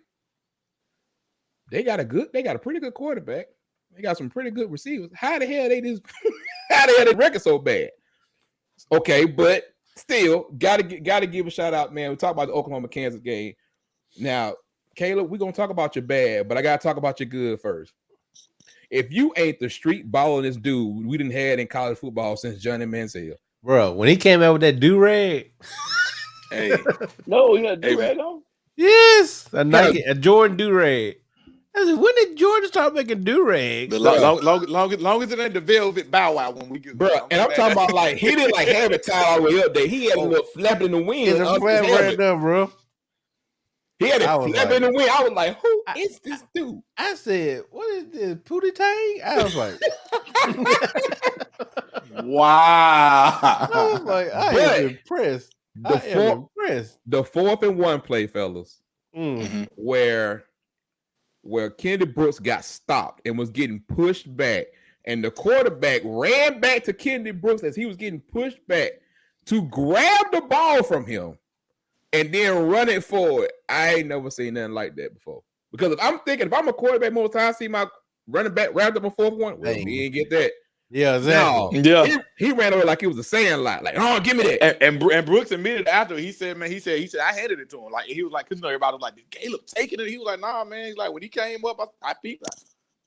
they got a pretty good quarterback. They got some pretty good receivers. How the hell they record so bad? Okay, but still gotta give a shout out, man. We talk about the Oklahoma Kansas game. Now, Caleb, we're gonna talk about your bad, but I gotta talk about your good first. If you ain't the street ballingest dude we done had in college football since Johnny Manziel. Bro, when he came out with that do-rag. Hey. No, he had a do-rag on? Yes. A Jordan do-rag. I said, when did Jordan start making do-rags? Long as it ain't the velvet bow wow when we get, bro. And I'm talking about like he didn't like have it tied all the way up there. He had a little flapping in the wind. It's a flap right there, bro. He had it flapping in the wind. I was like, who is this dude? I said, what is this? Pootie Tang? I was like, wow. I was like, I am impressed. The 4th and 1 play, fellas, where Kennedy Brooks got stopped and was getting pushed back, and the quarterback ran back to Kennedy Brooks as he was getting pushed back to grab the ball from him and then run it forward. I ain't never seen nothing like that before. Because if I'm a quarterback most times, I see my running back wrapped up on 4th one. Well, he didn't get that. Yeah, exactly. No, he ran over like it was a sandlot. Like, oh, give me that. And Brooks admitted after he said, I handed it to him. Like he was like, because everybody was like, did Caleb taking it? He was like, nah, man. He's like, when he came up, I peeped.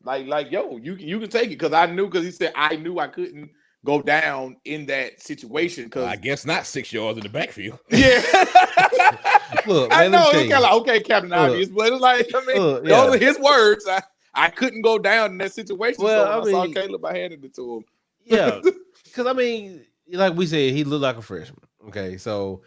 Like, yo, you can take it because he said I knew I couldn't go down in that situation because I guess not 6 yards in the backfield. Yeah. Look, I know it's kind of like okay, Captain Obvious, but it's like those are his words. I couldn't go down in that situation. Well, so I saw Caleb, I handed it to him. Yeah, because I mean, like we said, he looked like a freshman. Okay, so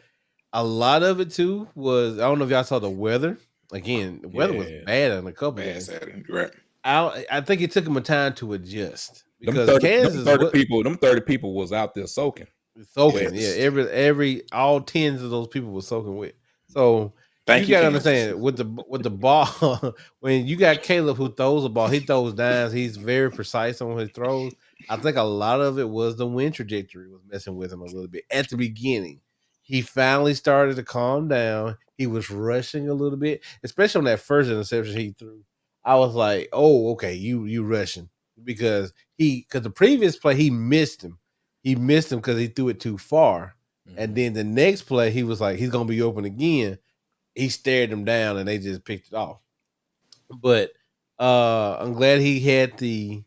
a lot of it too was I don't know if y'all saw the weather. Again, the weather was bad in a couple games. Right. I think it took him a time to adjust because Kansas, them 30 people was out there soaking. Yeah, all 10s of those people was soaking wet. So you gotta understand with the ball, when you got Caleb who throws the ball, he throws dimes. He's very precise on his throws. I think a lot of it was the wind trajectory was messing with him a little bit at the beginning. He finally started to calm down. He was rushing a little bit, especially on that first interception he threw. I was like, "Oh, okay, you rushing," because the previous play he missed him. He missed him because he threw it too far. And then the next play, he was like, he's gonna be open again. He stared them down, and they just picked it off. But I'm glad he had the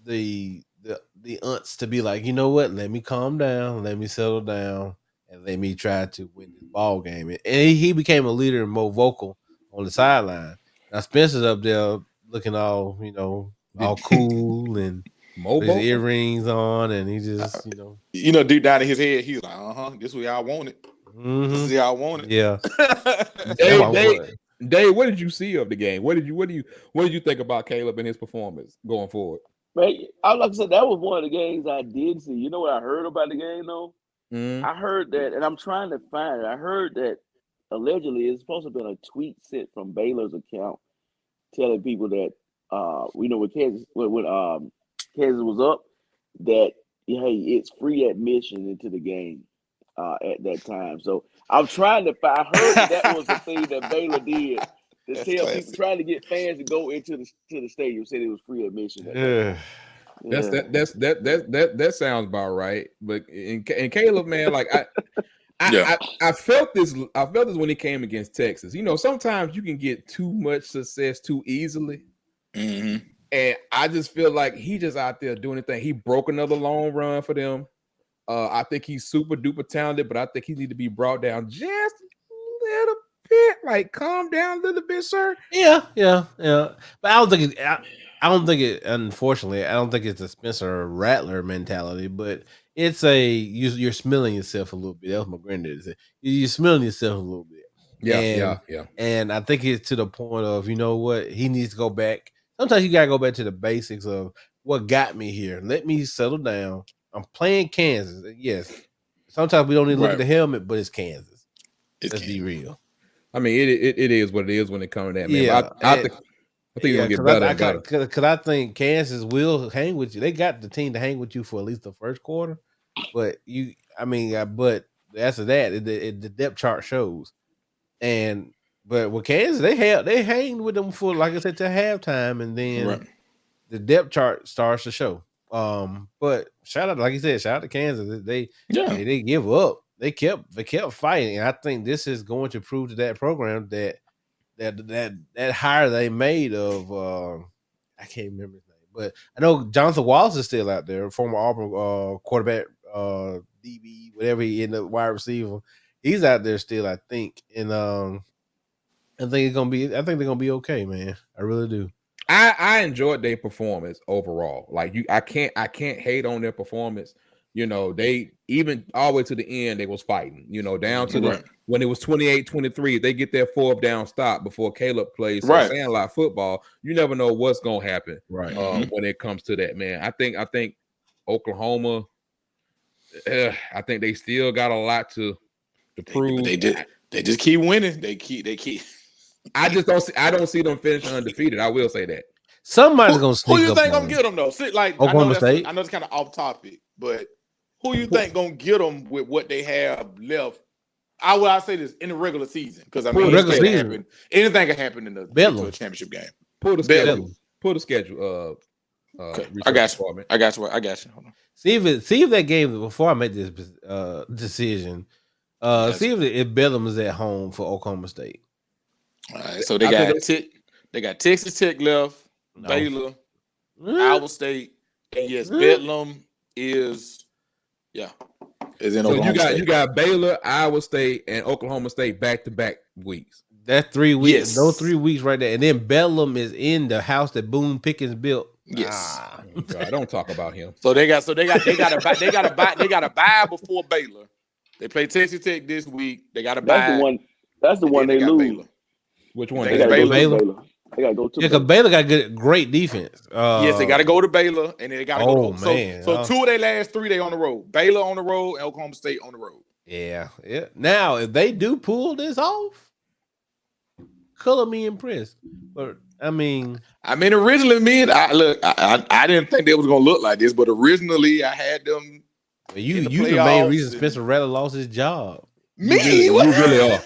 unts to be like, you know what? Let me calm down, let me settle down, and let me try to win this ball game. And he became a leader and more vocal on the sideline. Now Spencer's up there looking all, all cool and his earrings on, and he just, deep down in his head, he's like, this is where I want it. This is how I want it. Yeah. Dave, what did you see of the game? What did you think about Caleb and his performance going forward? Like I said, that was one of the games I did see. You know what I heard about the game though? I heard that, and I'm trying to find it. I heard that allegedly it's supposed to have been a tweet sent from Baylor's account telling people that when Kansas was up, that hey, it's free admission into the game at that time. So I'm trying to find. I heard that was the thing that Baylor did. To tell people, trying to get fans to go into the stadium, said it was free admission. That sounds about right. But in Caleb, man, like I felt this. I felt this when he came against Texas. Sometimes you can get too much success too easily, and I just feel like he just out there doing the thing. He broke another long run for them. I think he's super duper talented, but I think he need to be brought down just a little bit. Like, calm down a little bit, sir. Yeah. But I don't think it. Unfortunately, I don't think it's a Spencer Rattler mentality. But it's you're smelling yourself a little bit. That was my granddad said. You're smelling yourself a little bit. Yeah. And I think it's to the point of, you know what, he needs to go back. Sometimes you gotta go back to the basics of what got me here. Let me settle down. I'm playing Kansas. Yes. Sometimes we don't need to look at the helmet, but it's Kansas. Let's be real. I mean, it is what it is when it comes to that, man. Yeah, I think it's gonna get better. Because I think Kansas will hang with you. They got the team to hang with you for at least the first quarter. But but after that, the depth chart shows. But with Kansas, they hang with them for, like I said, to halftime, and then the depth chart starts to show. But shout out, like you said, shout out to Kansas. They give up. They kept fighting, and I think this is going to prove to that program that hire they made of I can't remember his name, but I know Jonathan Wallace is still out there, former Auburn quarterback, DB, whatever he ended up wide receiver. He's out there still, I think, and I think they're gonna be okay, man. I really do. I enjoyed their performance overall. Like I can't hate on their performance. They even all the way to the end, they was fighting, down to when it was 28-23, they get their fourth down stop before Caleb plays Sandlot football. You never know what's going to happen when it comes to that, man. I think Oklahoma, I think they still got a lot to prove. They just keep winning. They keep. I don't see them finishing undefeated. I will say that. Somebody's going to sneak up. Who you think going to get them, though? Oklahoma State? I know it's kind of off topic, but who you think going to get them with what they have left? I say this in the regular season, because I mean, anything can happen in the championship game. Pull the schedule. Okay. I got you. Hold on. See if that game, before I make this decision, see if Bedlam is at home for Oklahoma State. All right, so they got Texas Tech left, Baylor, Iowa State, and yes, Bedlam is in Oklahoma State. You got Baylor, Iowa State, and Oklahoma State back-to-back weeks. That's 3 weeks. Yes. Those 3 weeks right there, and then Bedlam is in the house that Boone Pickens built. Yes, God, don't talk about him. So they got a bye before Baylor. They play Texas Tech this week. They got a bye. That's the one they lose. Baylor. Which one? They got to go to Baylor. They got to go to because Baylor got great defense. Yes, they got to go to Baylor, and then they got to go. So 2 of their last 3 they on the road. Baylor on the road, and Oklahoma State on the road. Yeah. Now, if they do pull this off, color me impressed. But I mean, originally, I didn't think they was gonna look like this, but originally I had them. You the main reason Spencer Rattler lost his job. You really are.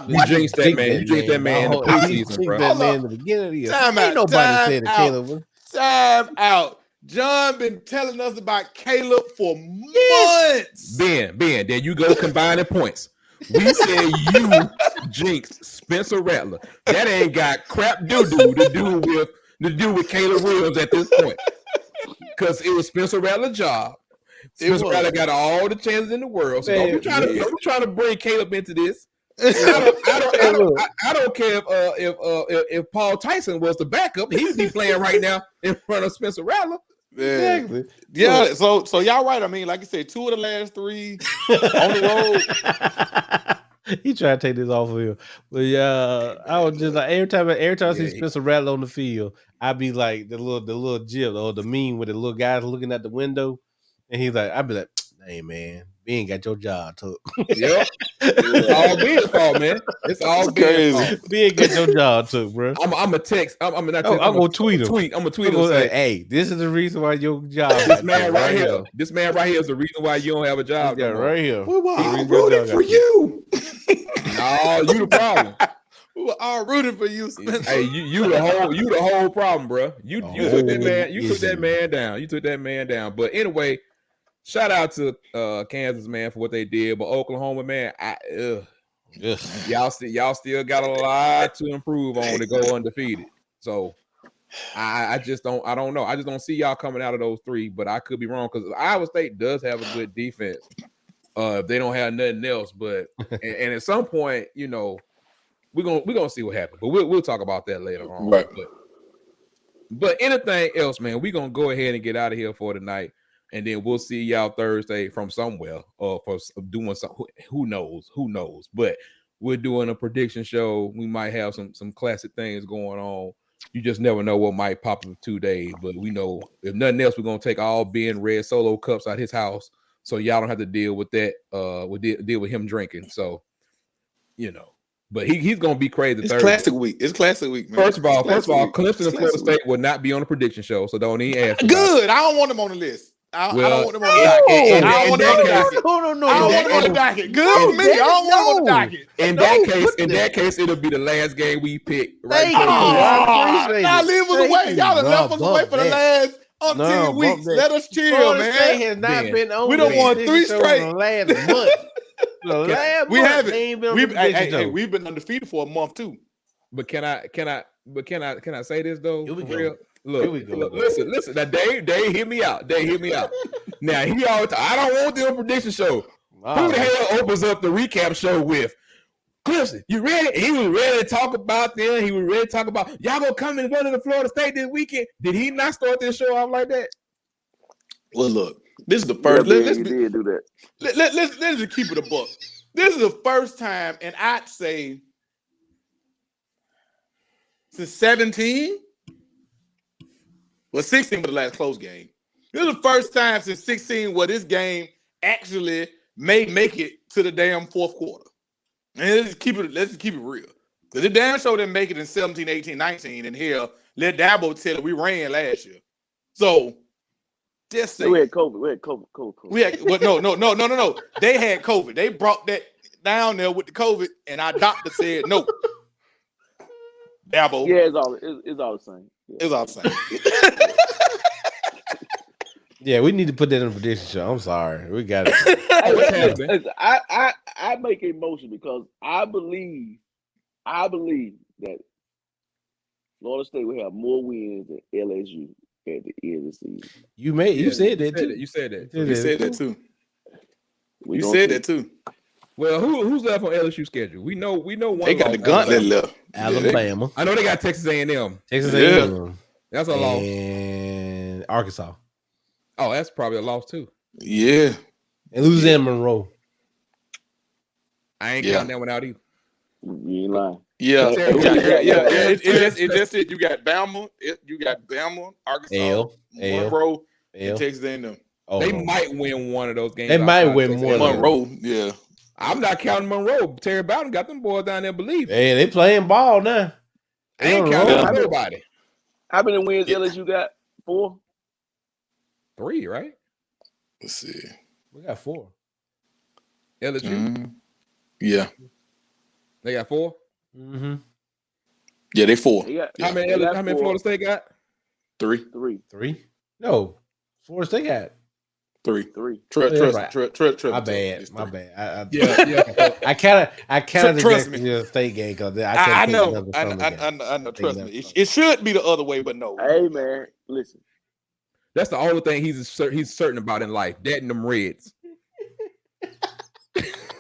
You jinxed that man. You jinxed that man in the preseason, bro. That man in the beginning of the year. Ain't nobody said that Caleb was. Time out. John been telling us about Caleb for months. Ben, there you go combining points. We said you jinxed Spencer Rattler. That ain't got crap doo-doo to do with Caleb Williams at this point. Because it was Spencer Rattler's job. Spencer Rattler got all the chances in the world. So don't be trying to bring Caleb into this. I don't care if Paul Tyson was the backup. He would be playing right now in front of Spencer Rattler. Exactly. Yeah. So y'all right. I mean, like I said, 2 of the last 3 on the road. He tried to take this off of him, but I was just like every time I see Spencer Rattler on the field, I'd be like the little jib or the meme with the little guys looking at the window, and he's like, I'd be like, hey man, Ben got your job took. Yep. It's all Ben's fault, man. It's all Ben's fault. Ben got your job took, bro. I'm gonna text. I'm gonna tweet him. I'm gonna tweet him. Say, hey, this is the reason why your job. This man right here. This man right here is the reason why you don't have a job. Yeah, right here. We were all rooting for you. No, you the problem. We were all rooting for you, Spencer. Hey, you the whole problem, bro. You took that man. You took that man down. You took that man down. But anyway. Shout out to Kansas, man, for what they did, but Oklahoma, man, y'all still got a lot to improve on to go undefeated. So I don't know. I just don't see y'all coming out of those 3, but I could be wrong because Iowa State does have a good defense. They don't have nothing else, but and at some point, you know, we're gonna see what happens. But we'll talk about that later on. Right. But anything else, man, we're gonna go ahead and get out of here for tonight. And then we'll see y'all Thursday from somewhere or for doing something. Who knows? But we're doing a prediction show. We might have some classic things going on. You just never know what might pop in 2 days. But we know if nothing else, we're gonna take all Ben Red Solo cups out his house, so y'all don't have to deal with that. Deal with him drinking. So, you know. But he's gonna be crazy. It's classic week. It's classic week, man. First of all, Clemson and Florida State will not be on the prediction show, so don't even ask. Good. I don't want them on the list. I don't want them on the docket. I don't want them on the docket. No. I don't want them on the docket. Good for me. I don't want them on the docket. In that case, it'll be the last game we pick. Right. Now leave us away. Y'all have left us away for the last 10 weeks. Let us chill, man. Has not been on. We don't want 3 straight. The last month. We haven't. We've been undefeated for a month too. But can I say this though? Here we for go. real? Look, listen. Now, Dave, hear me out. Now, he always, I don't want them prediction show. Wow. Who the hell opens up the recap show with Clemson? You ready? He was ready to talk about them. He was ready to talk about y'all gonna come and run to the Florida State this weekend. Did he not start this show off like that? Well, look, this is the first. Let's do that. Let's just keep it a buck. This is the first time, and I'd say since 17. Well, 16 was the last close game. This is the first time since 16 where this game actually may make it to the damn fourth quarter. And let's just keep it real. Because the damn show didn't make it in 17, 18, 19. And hell, let Dabo tell it we ran last year. So just say we had COVID. No. They had COVID. They brought that down there with the COVID, and our doctor said no. Dabo. Yeah, it's all the same. Yeah. It's all the same. Yeah, we need to put that in a prediction show. I'm sorry. We got it. I make a motion because I believe that Florida State will have more wins than LSU at the end of the season. You said that too. You said that. You said that too. You said that too. Well, who's left on LSU schedule? We know one. They got the gauntlet left. Alabama. I know they got Texas A&M. Texas A&M. That's a loss. And Arkansas. Oh, that's probably a loss too. Yeah. And Louisiana Monroe. I ain't counting that one out either. You ain't lying. Yeah. It just said you got Bama. You got Bama, Arkansas, Monroe, and Texas A&M. They might win one of those games. They might win one. Monroe, yeah. I'm not counting Monroe. Terry Bowden got them boys down there, believe. Hey, they playing ball now. I ain't counting nobody. How many wins LSU got? 4? 3, right? Let's see. We got 4. LSU? Yeah. They got 4? Mm-hmm. Yeah, they 4. How many Florida State got? 3. 3? No, Florida State got 3. Trust My me. bad. Yeah. I kind of the trust me. Jacksonville State game because I know. Trust me. It should be the other way, but no. Hey man, listen. That's the only thing he's certain about in life. That and them Reds.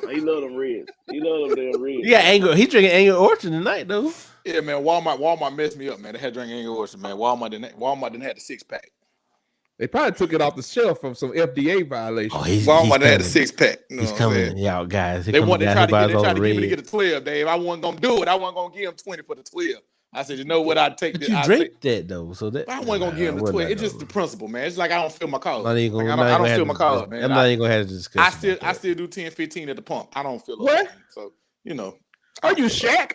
He love them Reds. He love them damn Reds. Yeah, He drinking Angry Orchard tonight though. Yeah, man. Walmart messed me up, man. They had drinking Angry Orchard, man. Walmart didn't have the 6-pack. They probably took it off the shelf from some FDA violation. Oh, Walmart had a 6-pack. He's coming, y'all guys. They tried to give me to get a 12, Dave. I wasn't gonna do it. I wasn't gonna give him 20 for the 12. I said, you know what? I'd take this. You drink that though, so that I wasn't gonna give him the 12. It's just the principle, man. It's like I don't feel my car. I don't feel my car, man. I'm not even gonna have this discussion. I still do 10, 15 at the pump. I don't feel what? So you know. Are you Shaq?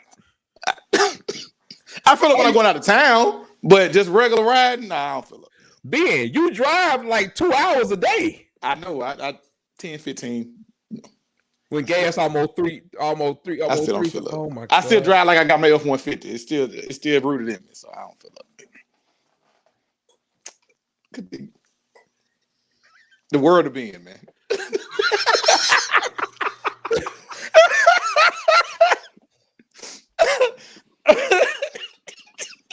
I feel it when I'm going out of town, but just regular riding, nah, I don't feel it. Ben, you drive like 2 hours a day. I know. I 10, 15. When gas almost three. I still don't feel it. Oh my God. I still drive like I got my F-150. It's still rooted in me, so I don't feel it. Could be the world of being, man.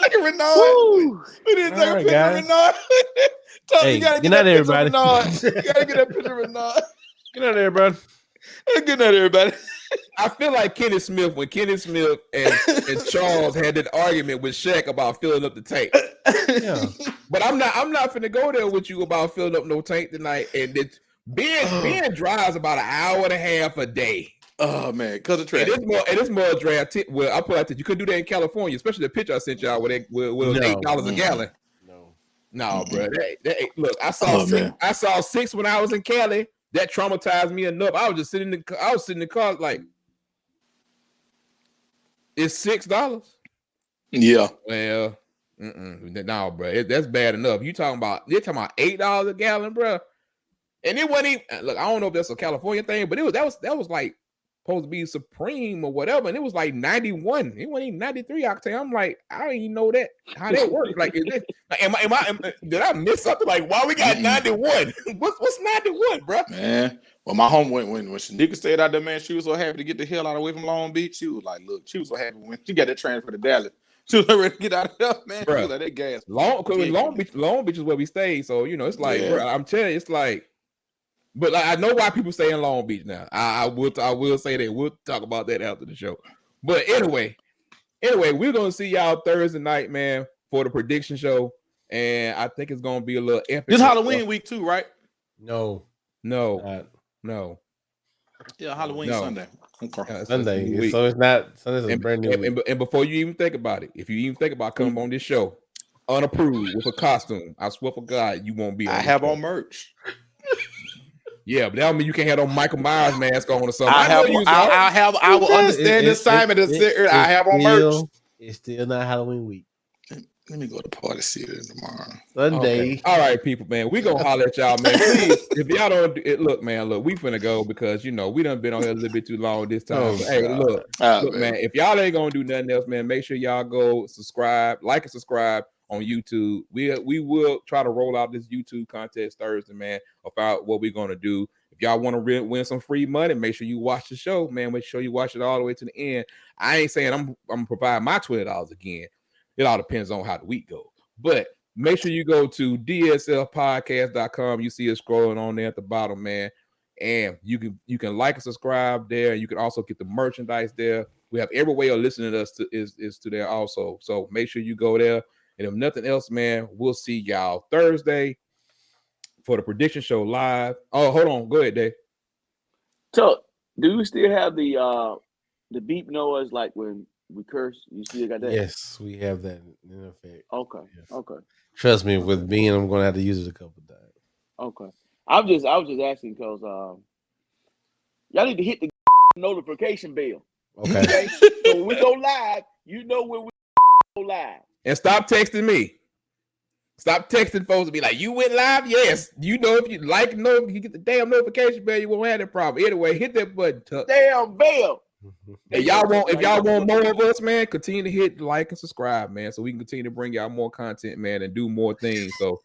Look at Renard. We didn't take a picture of Renard. Hey, you gotta good night, everybody. You gotta get that picture of Renard. Good night, everybody. Good night, everybody. I feel like Kenny Smith when Kenny Smith and Charles had that argument with Shaq about filling up the tank. Yeah. But I'm not finna go there with you about filling up no tank tonight. And Ben drives about an hour and a half a day. Oh man, because of traffic. And it's more draft. Well, I put out that you couldn't do that in California, especially the picture I sent y'all with $8 a gallon. No, bro. Look, I saw 6 when I was in Cali. That traumatized me enough. I was just sitting in the car like, it's $6. Yeah. Well, no, bro. That's bad enough. They're talking about $8 a gallon, bro. And it wasn't even, look, I don't know if that's a California thing, but that was like supposed to be Supreme or whatever, and it was like 91. It wasn't even 93 octane. I'm like, I don't even know how that works. Like, did I miss something? Like, why we got 91? What's 91, bro? Man, well, my home when Shanika stayed out there, man, she was so happy to get the hell out away from Long Beach. She was like, look, she was so happy when she got that transfer to Dallas. She was ready to get out of there, man. Bro, she was like, that gas. Long Beach is where we stayed, so you know it's like, bro, I'm telling you, it's like. But I know why people stay in Long Beach now. I will say that. We'll talk about that after the show. But anyway, we're gonna see y'all Thursday night, man, for the prediction show, and I think it's gonna be a little epic. This Halloween week too, right? No. Yeah, Halloween Sunday. Okay. Sunday. So it's not Sunday's a brand new week. And before you even think about it, if you even think about coming on this show unapproved with a costume, I swear for God, you won't be. I have on merch. Yeah, but that don't mean you can't have no Michael Myers mask on or something. I will understand the assignment. I have on merch. It's still not Halloween week. Let me go to Party City tomorrow. Sunday. Okay. All right, people, man. We gonna holler at y'all, man. Please, if y'all don't look, man, we finna go because you know we done been on here a little bit too long this time. Hey, look, man. If y'all ain't gonna do nothing else, man, make sure y'all go subscribe, like and subscribe on YouTube. We will try to roll out this YouTube contest Thursday, man, about what we're gonna do. If y'all want to win some free money, make sure you watch the show, man. Make sure you watch it all the way to the end. I ain't saying I'm gonna provide my $20 again. It all depends on how the week goes. But make sure you go to dslpodcast.com. You see it scrolling on there at the bottom, man. And you can like and subscribe there. You can also get the merchandise there. We have every way of listening to us is to there also. So make sure you go there. And if nothing else, man, we'll see y'all Thursday for the prediction show live. Oh, hold on. Go ahead, Dave. So, do you still have the beep noise like when we curse? You still got that? Yes, we have that in effect. Okay. Yes. Okay. Trust me, with being, I'm going to have to use it a couple of times. Okay. I was just asking because y'all need to hit the notification bell. Okay. So when we go live, you know when we go live. And stop texting me. Stop texting folks to be like, you went live? Yes. You know, if you like, if you get the damn notification bell, you won't have that problem. Anyway, hit that button. Damn bell. If y'all want more of us, man, continue to hit like and subscribe, man, so we can continue to bring y'all more content, man, and do more things. So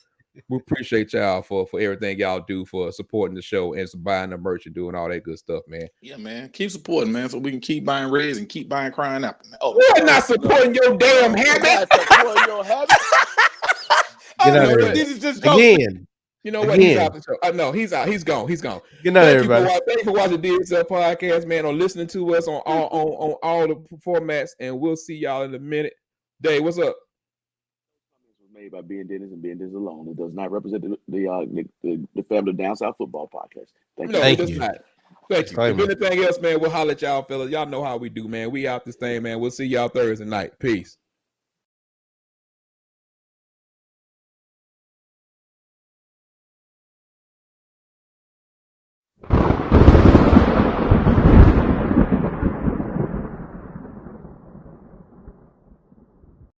We appreciate y'all for everything y'all do for supporting the show and buying the merch and doing all that good stuff, man. Yeah, man. Keep supporting, man, so we can keep buying Reds and keep buying Crying Apple. Oh, we're not supporting your damn habit. Supporting your habit. Get out of here. This is just again. You know what? He's out the show. No, he's out. He's gone. He's gone. Good night, everybody. Thank you for watching the DXL podcast, man, or listening to us on all the formats, and we'll see y'all in a minute. Dave, what's up? Made by Ben Dennis and Ben Dennis alone. It does not represent the Family Down South Football Podcast. Thank you. Thank you. Thank you. If anything else, man, we'll holler at y'all, fellas. Y'all know how we do, man. We out this thing, man. We'll see y'all Thursday night. Peace.